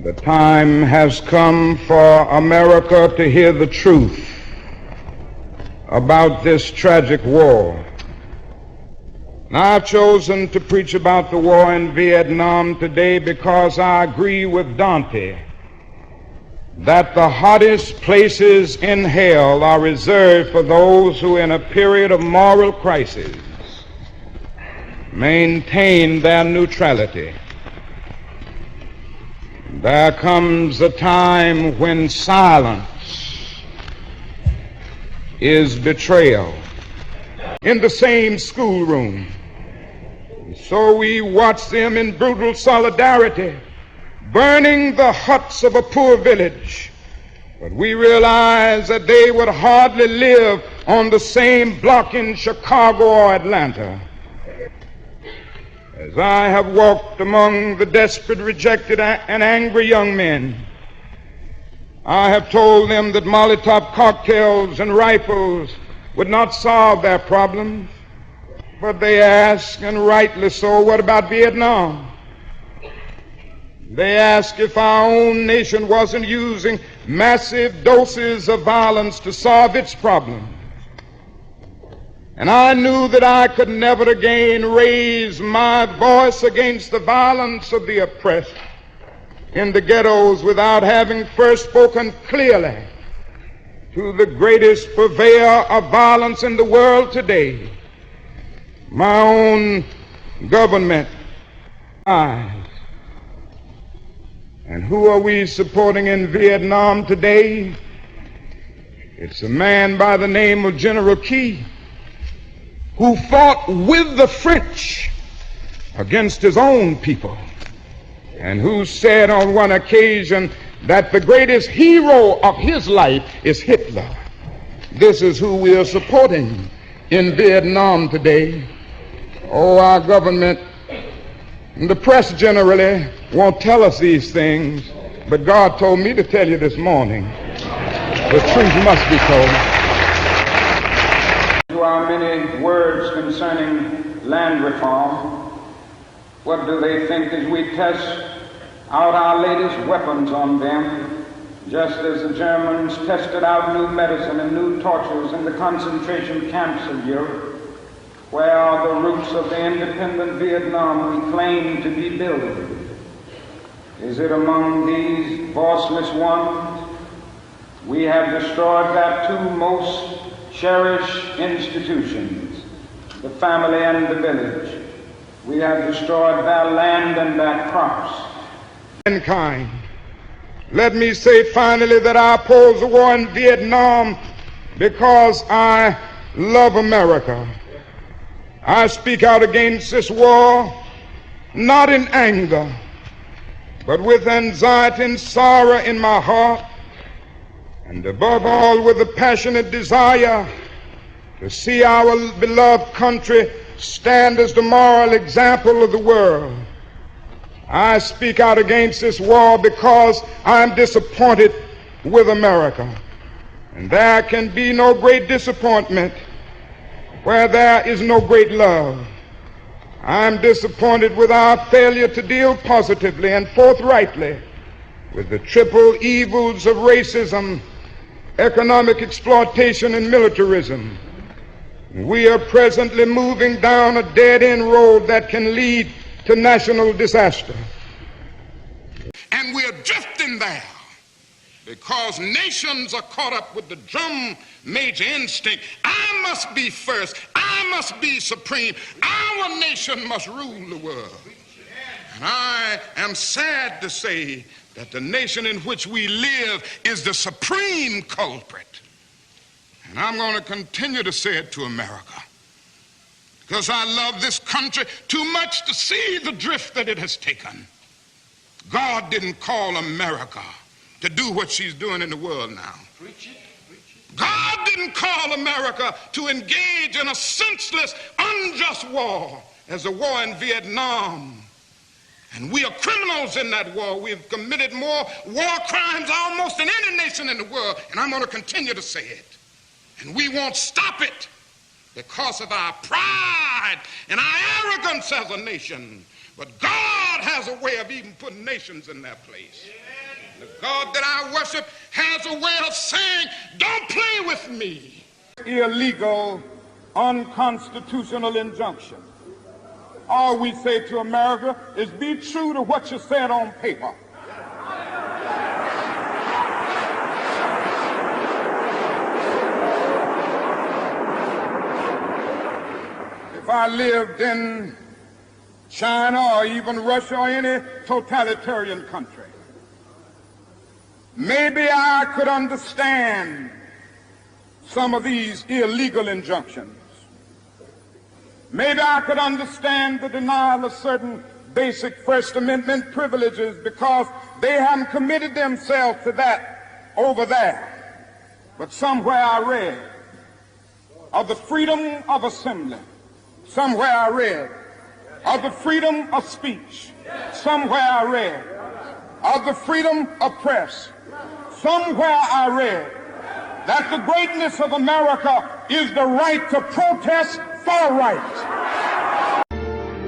The time has come for America to hear the truth about this tragic war. Now, I've chosen to preach about the war in Vietnam today because I agree with Dante that the hottest places in hell are reserved for those who, in a period of moral crisis, maintain their neutrality. There comes a time when silence is betrayal. In the same schoolroom, so we watch them in brutal solidarity, burning the huts of a poor village. But we realize that they would hardly live on the same block in Chicago or Atlanta. As I have walked among the desperate, rejected, and angry young men, I have told them that Molotov cocktails and rifles would not solve their problems. But they ask, and rightly so, what about Vietnam? They ask if our own nation wasn't using massive doses of violence to solve its problems. And I knew that I could never again raise my voice against the violence of the oppressed in the ghettos without having first spoken clearly to the greatest purveyor of violence in the world today, my own government. And who are we supporting in Vietnam today? It's a man by the name of General Key, who fought with the French against his own people, and who said on one occasion that the greatest hero of his life is Hitler. This is who we are supporting in Vietnam today. Oh, our government and the press generally won't tell us these things, but God told me to tell you this morning. The truth must be told. To our many words concerning land reform, what do they think as we test out our latest weapons on them, just as the Germans tested out new medicine and new tortures in the concentration camps of Europe? Where are the roots of the independent Vietnam we claim to be building? Is it among these voiceless ones? We have destroyed their two most cherished institutions, the family and the village. We have destroyed their land and their crops. Mankind. Let me say finally that I oppose the war in Vietnam because I love America. I speak out against this war not in anger, but with anxiety and sorrow in my heart, and above all with a passionate desire to see our beloved country stand as the moral example of the world. I speak out against this war because I'm disappointed with America. And there can be no great disappointment where there is no great love. I'm disappointed with our failure to deal positively and forthrightly with the triple evils of racism, economic exploitation, and militarism. We are presently moving down a dead-end road that can lead to national disaster. And we're drifting there because nations are caught up with the drum major instinct. I must be first. I must be supreme. Our nation must rule the world. And I am sad to say that the nation in which we live is the supreme culprit. And I'm going to continue to say it to America, because I love this country too much to see the drift that it has taken. God didn't call America to do what she's doing in the world now. God didn't call America to engage in a senseless, unjust war as the war in Vietnam. And we are criminals in that war. We've committed more war crimes almost than any nation in the world. And I'm going to continue to say it. And we won't stop it because of our pride and our arrogance as a nation. But God has a way of even putting nations in their place. The God that I worship has a way of saying, don't play with me. Illegal, unconstitutional injunction. All we say to America is be true to what you said on paper. If I lived in China or even Russia or any totalitarian country, maybe I could understand some of these illegal injunctions. Maybe I could understand the denial of certain basic First Amendment privileges because they haven't committed themselves to that over there. But somewhere I read of the freedom of assembly. Somewhere I read of the freedom of speech. Somewhere I read of the freedom of press. Somewhere I read that the greatness of America is the right to protest for right.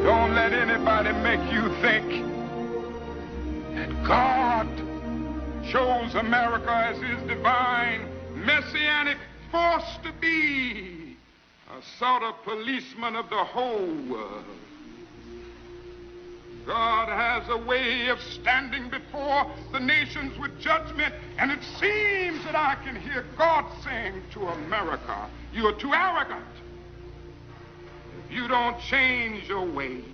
Don't let anybody make you think that God chose America as his divine messianic force to be a sort of policeman of the whole world. God has a way of standing before the nations with judgment, and it seems that I can hear God saying to America, you are too arrogant. If you don't change your ways,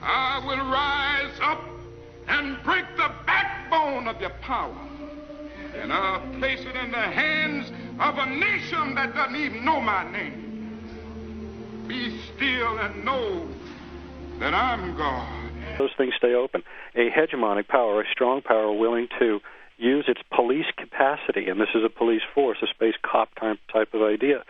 I will rise up and break the backbone of your power, and I'll place it in the hands of a nation that doesn't even know my name. Be still and know that I'm God. Those things stay open. A hegemonic power, a strong power willing to use its police capacity, and this is a police force, a space cop type of idea,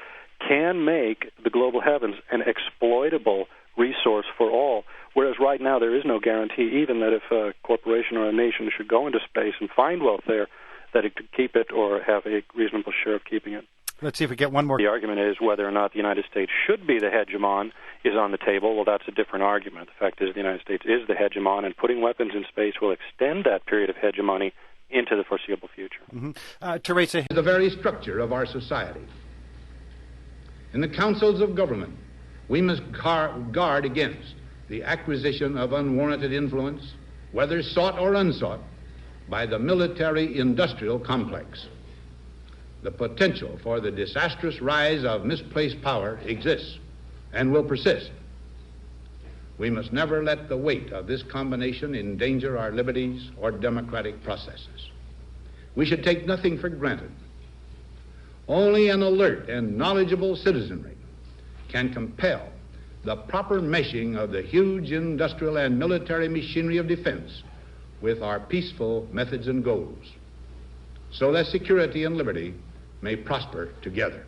can make the global heavens an exploitable resource for all, whereas right now there is no guarantee even that if a corporation or a nation should go into space and find wealth there, that it could keep it or have a reasonable share of keeping it. Let's see if we get one more. The argument is whether or not the United States should be the hegemon is on the table. Well, that's a different argument. The fact is the United States is the hegemon, and putting weapons in space will extend that period of hegemony into the foreseeable future. Mm-hmm. Teresa. The very structure of our society. In the councils of government, we must guard against the acquisition of unwarranted influence, whether sought or unsought, by the military-industrial complex. The potential for the disastrous rise of misplaced power exists and will persist. We must never let the weight of this combination endanger our liberties or democratic processes. We should take nothing for granted. Only an alert and knowledgeable citizenry can compel the proper meshing of the huge industrial and military machinery of defense with our peaceful methods and goals, so that security and liberty may prosper together.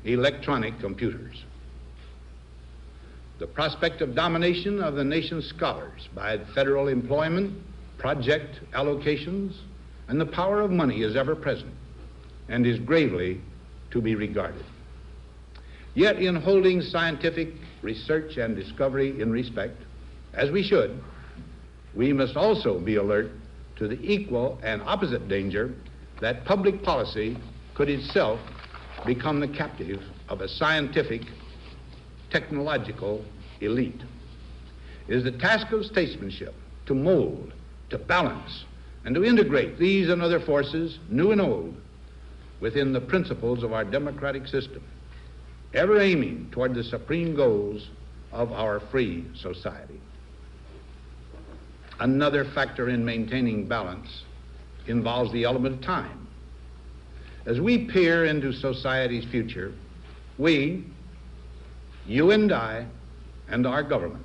Electronic computers. The prospect of domination of the nation's scholars by federal employment, project allocations, and the power of money is ever present and is gravely to be regarded. Yet in holding scientific research and discovery in respect, as we should, we must also be alert to the equal and opposite danger that public policy could itself become the captive of a scientific, technological elite. It is the task of statesmanship to mold, to balance, and to integrate these and other forces, new and old, within the principles of our democratic system, ever aiming toward the supreme goals of our free society. Another factor in maintaining balance involves the element of time. As we peer into society's future, we, you and I, and our government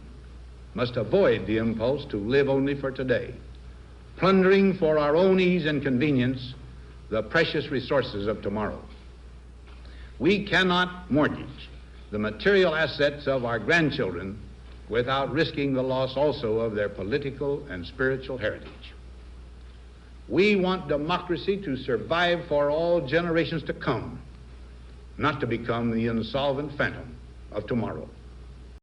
must avoid the impulse to live only for today, plundering for our own ease and convenience the precious resources of tomorrow. We cannot mortgage the material assets of our grandchildren without risking the loss also of their political and spiritual heritage. We want democracy to survive for all generations to come, not to become the insolvent phantom of tomorrow.